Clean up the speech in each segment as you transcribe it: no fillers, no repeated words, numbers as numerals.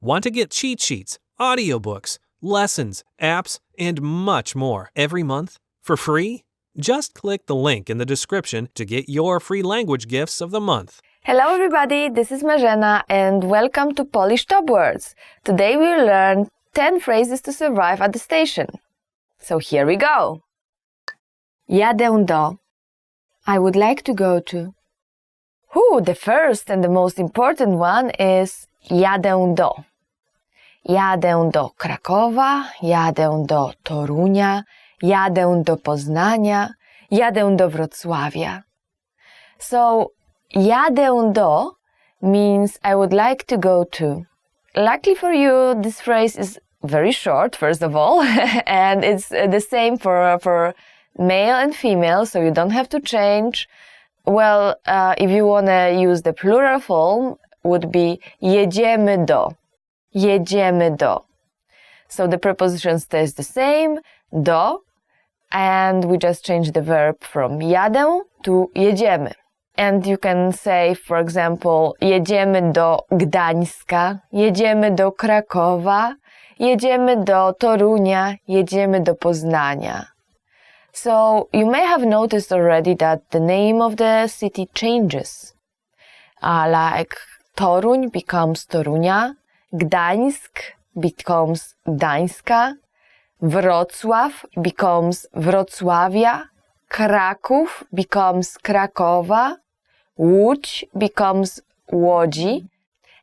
Want to get cheat sheets, audiobooks, lessons, apps, and much more every month for free? Just click the link in the description to get your free language gifts of the month. Hello everybody, this is Marzena and welcome to Polish Top Words. Today we will learn 10 phrases to survive at the station. So here we go. Jadę do. I would like to go to. The first and the most important one is jadę do. Jadę do Krakowa, jadę do Torunia, jadę do Poznania, jadę do Wrocławia. So, jadę do means I would like to go to. Luckily for you, this phrase is very short, first of all, and it's the same for male and female, so you don't have to change. Well, if you want to use the plural form, would be jedziemy do. Jedziemy do. So the preposition stays the same, do, and we just change the verb from jadę to jedziemy. And you can say, for example, jedziemy do Gdańska, jedziemy do Krakowa, jedziemy do Torunia, jedziemy do Poznania. So you may have noticed already that the name of the city changes. Like Toruń becomes Torunia, Gdańsk becomes Gdańska, Wrocław becomes Wrocławia, Kraków becomes Krakowa, Łódź becomes Łodzi,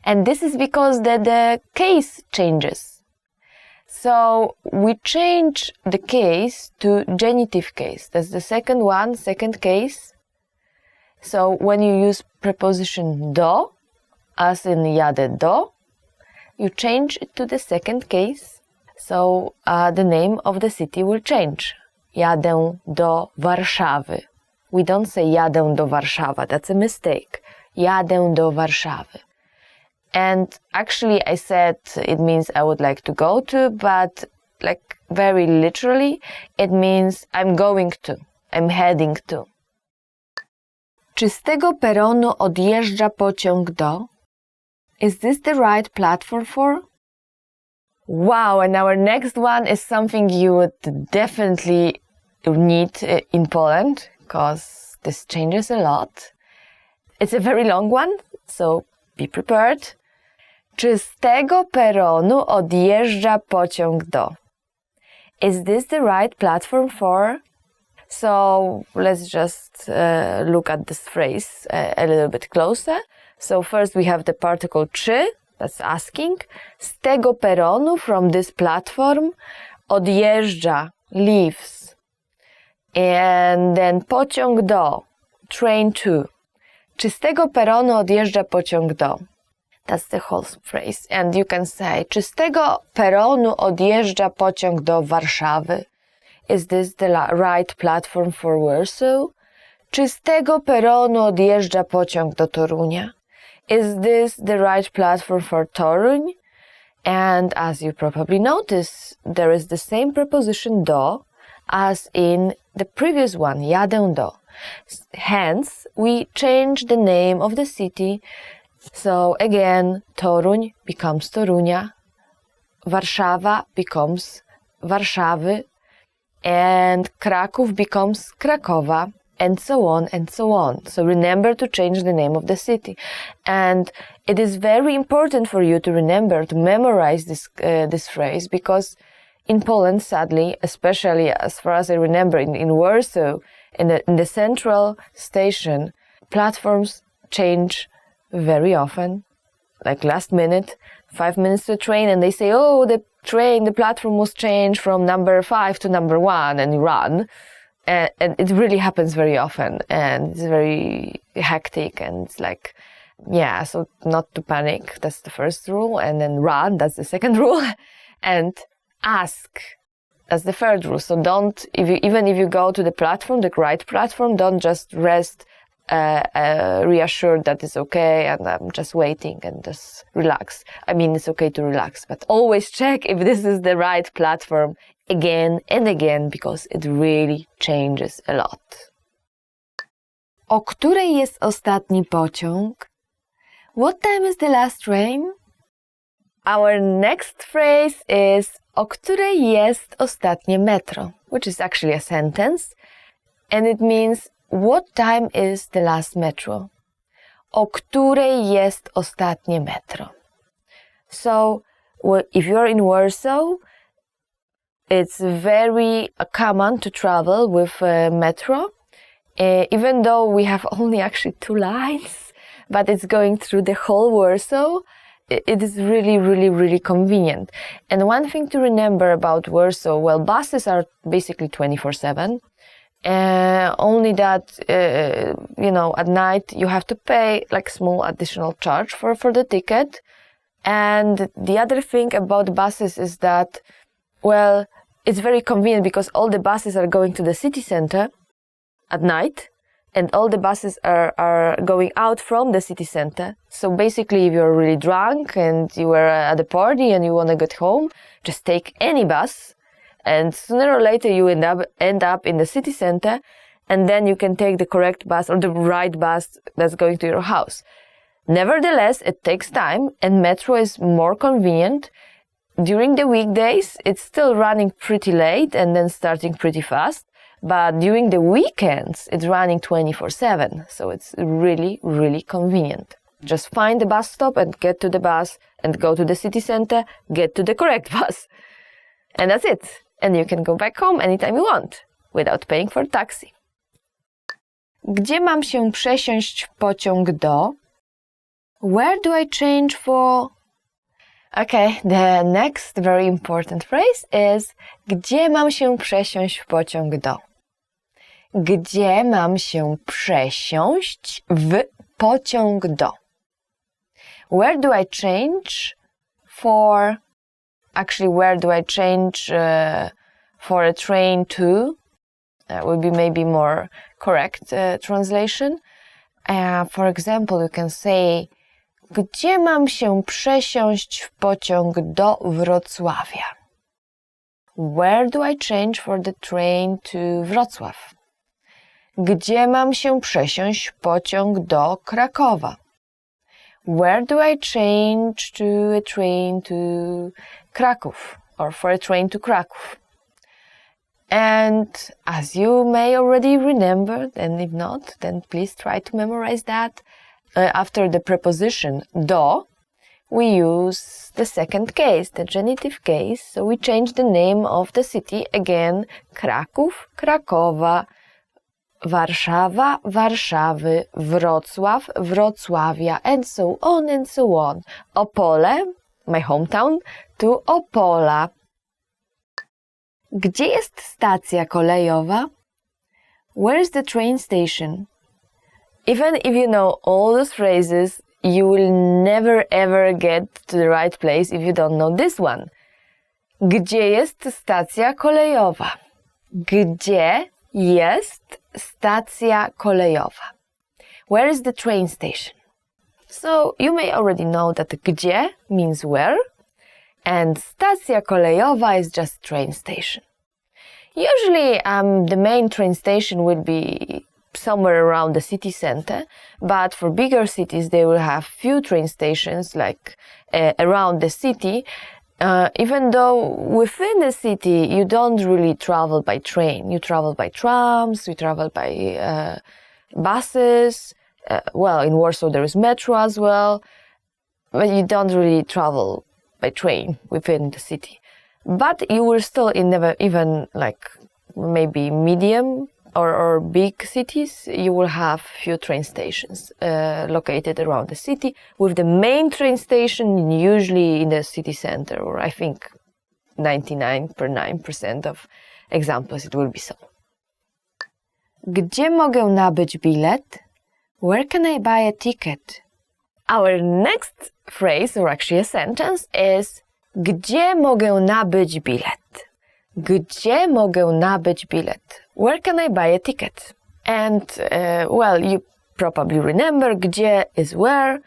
and this is because the case changes. So we change the case to genitive case. That's the second one, second case. So when you use preposition do, as in jadę do, you change it to the second case. So the name of the city will change. Jadę do Warszawy. We don't say jadę do Warszawa, that's a mistake. Jadę do Warszawy. And actually I said it means I would like to go to, but like very literally it means I'm going to, I'm heading to. Czy z tego peronu odjeżdża pociąg do? Is this the right platform for? Wow, and our next one is something you would definitely need in Poland, because this changes a lot. It's a very long one, so be prepared. Czy z tego peronu odjeżdża pociąg do? Is this the right platform for? So let's just look at this phrase a little bit closer. So first we have the particle czy, that's asking. Z tego peronu, from this platform, odjeżdża, leaves. And then pociąg do, train to. Czy z tego peronu odjeżdża pociąg do? That's the whole phrase. And you can say, czy z tego peronu odjeżdża pociąg do Warszawy? Is this the right platform for Warsaw? Czy z tego peronu odjeżdża pociąg do Torunia? Is this the right platform for Toruń? And as you probably notice, there is the same preposition do as in the previous one, jadę do. Hence, we change the name of the city. So again, Toruń becomes Torunia, Warszawa becomes Warszawy, and Kraków becomes Krakowa, and so on and so on. So remember to change the name of the city. And it is very important for you to remember to memorize this phrase, because in Poland, sadly, especially as far as I remember, in Warsaw, in the central station, platforms change very often, like last minute, 5 minutes to the train, and they say, oh, the platform was changed from number 5 to number 1, and you run. And it really happens very often, and it's very hectic, and it's like, yeah, so not to panic, that's the first rule, and then run, that's the second rule, and ask, that's the third rule. So don't, even if you go to the platform, the right platform, don't just rest reassured that it's okay and I'm just waiting and just relax. I mean, it's okay to relax, but always check if this is the right platform again and again, because it really changes a lot. O której jest ostatni pociąg? What time is the last train? Our next phrase is o której jest ostatnie metro, which is actually a sentence, and it means what time is the last metro? O której jest ostatnie metro? So, if you're in Warsaw, it's very common to travel with metro, even though we have only actually 2 lines, but it's going through the whole Warsaw. It is really, really, really convenient. And one thing to remember about Warsaw, well, buses are basically 24/7. Only that, at night you have to pay like small additional charge for the ticket. And the other thing about buses is that, well, it's very convenient because all the buses are going to the city center at night, and all the buses are going out from the city center. So basically, if you're really drunk and you were at a party and you want to get home, just take any bus, and sooner or later you end up in the city center, and then you can take the correct bus or the right bus that's going to your house. Nevertheless, it takes time, and metro is more convenient. During the weekdays, it's still running pretty late and then starting pretty fast. But during the weekends, it's running 24/7. So it's really, really convenient. Just find the bus stop and get to the bus and go to the city center, get to the correct bus. And that's it. And you can go back home anytime you want without paying for taxi. Gdzie mam się przesiąść w pociąg do? Where do I change for? Okay, the next very important phrase is gdzie mam się przesiąść w pociąg do? Gdzie mam się przesiąść w pociąg do? Where do I change for? Actually, where do I change for a train to? That would be maybe more correct translation. For example, you can say gdzie mam się przesiąść w pociąg do Wrocławia? Where do I change for the train to Wrocław? Gdzie mam się przesiąść w pociąg do Krakowa? Where do I change to a train to Kraków, or for a train to Kraków? And as you may already remember, and if not, then please try to memorize that. After the preposition do, we use the second case, the genitive case. So we change the name of the city again, Kraków, Krakowa, Warszawa, Warszawy, Wrocław, Wrocławia, and so on and so on. Opole, my hometown, to Opola. Gdzie jest stacja kolejowa? Where is the train station? Even if you know all those phrases, you will never ever get to the right place if you don't know this one. Gdzie jest stacja kolejowa? Gdzie jest stacja kolejowa? Where is the train station? So you may already know that gdzie means where, and stacja kolejowa is just train station. Usually the main train station will be somewhere around the city center, but for bigger cities they will have few train stations like around the city, even though within the city you don't really travel by train. You travel by trams, you travel by buses, well, in Warsaw there is metro as well, but you don't really travel by train within the city. But you will still even like maybe medium or big cities, you will have few train stations located around the city, with the main train station usually in the city center, or I think 99.9% of examples it will be so. Gdzie mogę nabyć bilet? Where can I buy a ticket? Our next phrase, or actually a sentence, is gdzie mogę nabyć bilet? Gdzie mogę nabyć bilet? Where can I buy a ticket? And, well, you probably remember gdzie is where,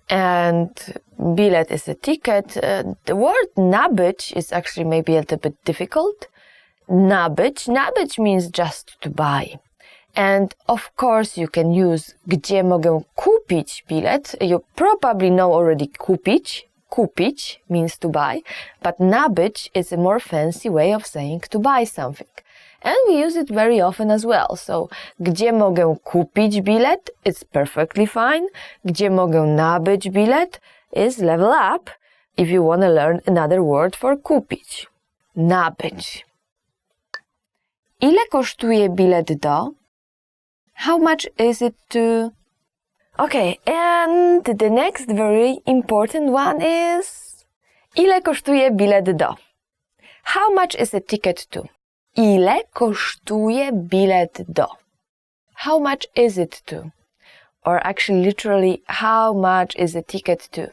and bilet is a ticket. The word nabyć is actually maybe a little bit difficult. Nabyć means just to buy. And of course you can use gdzie mogę kupić bilet. You probably know already kupić. kupić means to buy, but nabyć is a more fancy way of saying to buy something. And we use it very often as well. So, gdzie mogę kupić bilet? It's perfectly fine. Gdzie mogę nabyć bilet? Is level up if you want to learn another word for kupić. Nabyć. Ile kosztuje bilet do? How much is it to... Okay, and the next very important one is... Ile kosztuje bilet do? How much is a ticket to? Ile kosztuje bilet do? How much is it to? Or actually, literally, how much is a ticket to?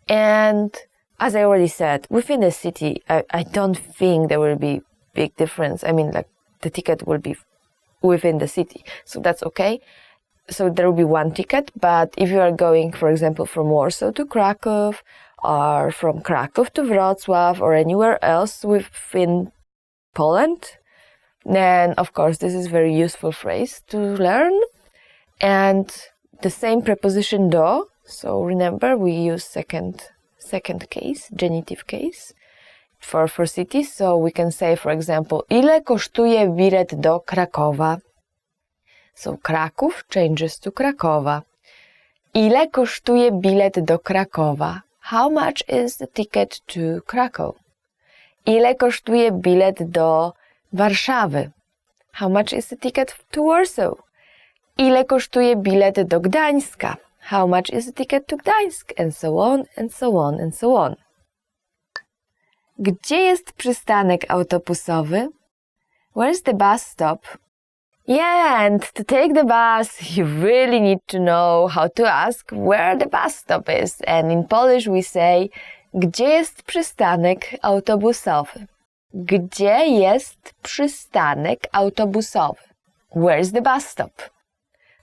And as I already said, within the city, I don't think there will be big difference. I mean, like, the ticket will be within the city, so that's okay. So there will be one ticket, but if you are going, for example, from Warsaw to Krakow, or from Krakow to Wrocław, or anywhere else within Poland, then of course this is a very useful phrase to learn. And the same preposition do, so remember we use second case, genitive case, for cities. So we can say, for example, ile kosztuje bilet do Krakowa? So Kraków changes to Krakowa. Ile kosztuje bilet do Krakowa? How much is the ticket to Krakow? Ile kosztuje bilet do Warszawy? How much is the ticket to Warsaw? Ile kosztuje bilet do Gdańska? How much is the ticket to Gdańsk? And so on, and so on, and so on. Gdzie jest przystanek autobusowy? Where's the bus stop? Yeah, and to take the bus, you really need to know how to ask where the bus stop is. And in Polish we say, gdzie jest przystanek autobusowy? Gdzie jest przystanek autobusowy? Where's the bus stop?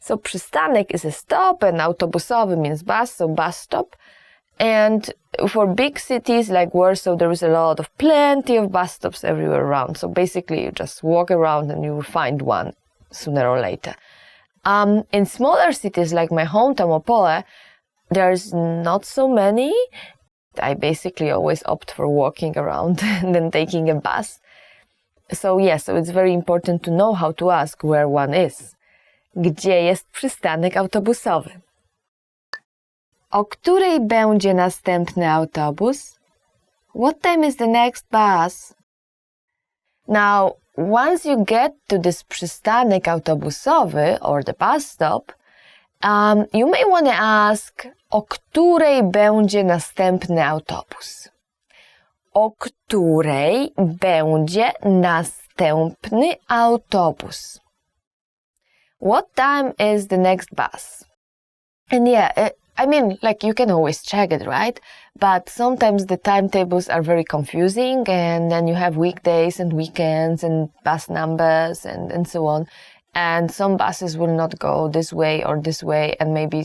So przystanek is a stop and autobusowy means bus, so bus stop. And for big cities like Warsaw, there is plenty of bus stops everywhere around. So basically you just walk around and you will find one sooner or later. In smaller cities like my hometown Opole, there's not so many. I basically always opt for walking around than taking a bus. So so it's very important to know how to ask where one is. Gdzie jest przystanek autobusowy? O której będzie następny autobus? What time is the next bus? Now, once you get to this przystanek autobusowy or the bus stop, you may want to ask, o której będzie następny autobus? O której będzie następny autobus? What time is the next bus? And I mean, like, you can always check it, right? But sometimes the timetables are very confusing, and then you have weekdays and weekends and bus numbers and so on. And some buses will not go this way or this way, and maybe,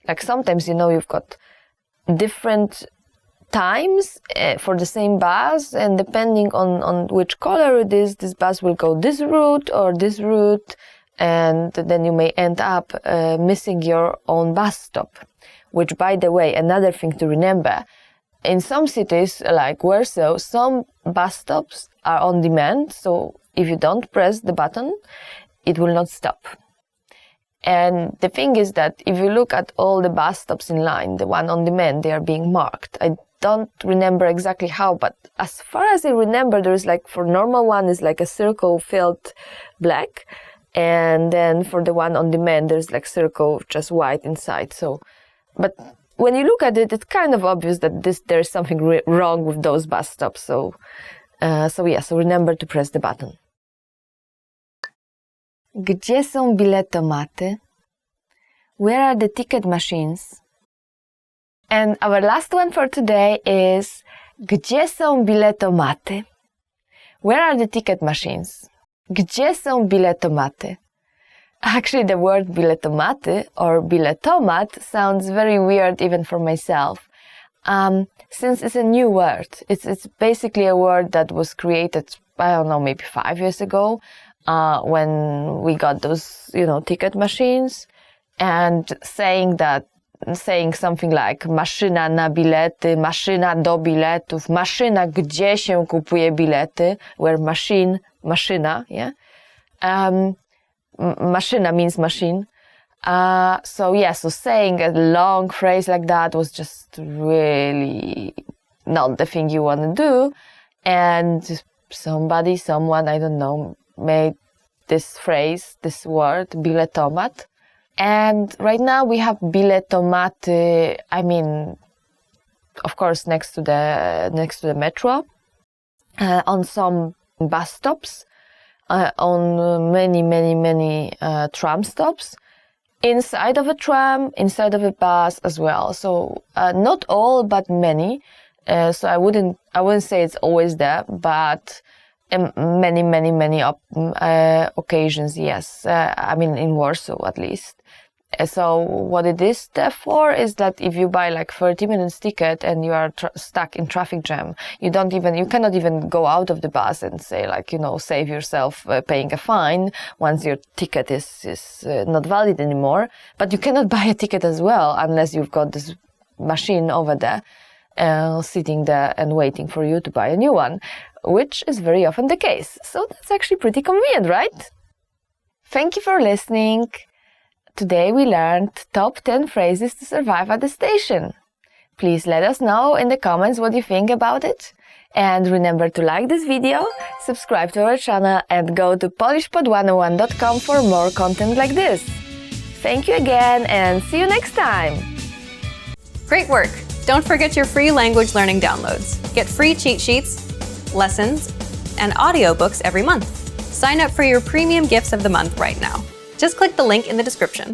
like, sometimes, you've got different times for the same bus, and depending on which color it is, this bus will go this route or this route, and then you may end up missing your own bus stop. Which, by the way, another thing to remember, in some cities like Warsaw, some bus stops are on demand, so if you don't press the button, it will not stop. And the thing is that if you look at all the bus stops in line, the one on demand, they are being marked. I don't remember exactly how, but as far as I remember, there is, like, for normal one is like a circle filled black, and then for the one on demand, there's like circle just white inside. So, but when you look at it, it's kind of obvious that there's something wrong with those bus stops. So remember to press the button. Gdzie są biletomaty? Where are the ticket machines? And our last one for today is, gdzie są biletomaty? Where are the ticket machines? Gdzie są biletomaty? Actually, the word biletomaty or biletomat sounds very weird even for myself. Since it's a new word. It's basically a word that was created, I don't know, maybe 5 years ago, when we got those, ticket machines, and saying that saying something like maszyna na bilety, maszyna do biletów, maszyna gdzie się kupuje bilety, where machine, maszyna, yeah? Maszyna means machine. So saying a long phrase like that was just really not the thing you want to do. And someone, I don't know, made this phrase, this word, biletomat. And right now we have biletomaty, I mean, of course, next to the metro, on some bus stops, on many tram stops, inside of a tram, inside of a bus as well. So not all, but many. So I wouldn't say it's always there, but many occasions, yes. I mean, in Warsaw at least. So what it is therefore is that if you buy like 30 minutes ticket and you are stuck in traffic jam, you cannot even go out of the bus and say like, save yourself paying a fine once your ticket is not valid anymore. But you cannot buy a ticket as well unless you've got this machine over there sitting there and waiting for you to buy a new one, which is very often the case. So that's actually pretty convenient, right? Thank you for listening. Today we learned top 10 phrases to survive at the station. Please let us know in the comments what you think about it. And remember to like this video, subscribe to our channel and go to polishpod101.com for more content like this. Thank you again and see you next time! Great work! Don't forget your free language learning downloads. Get free cheat sheets, lessons, and audiobooks every month. Sign up for your premium gifts of the month right now. Just click the link in the description.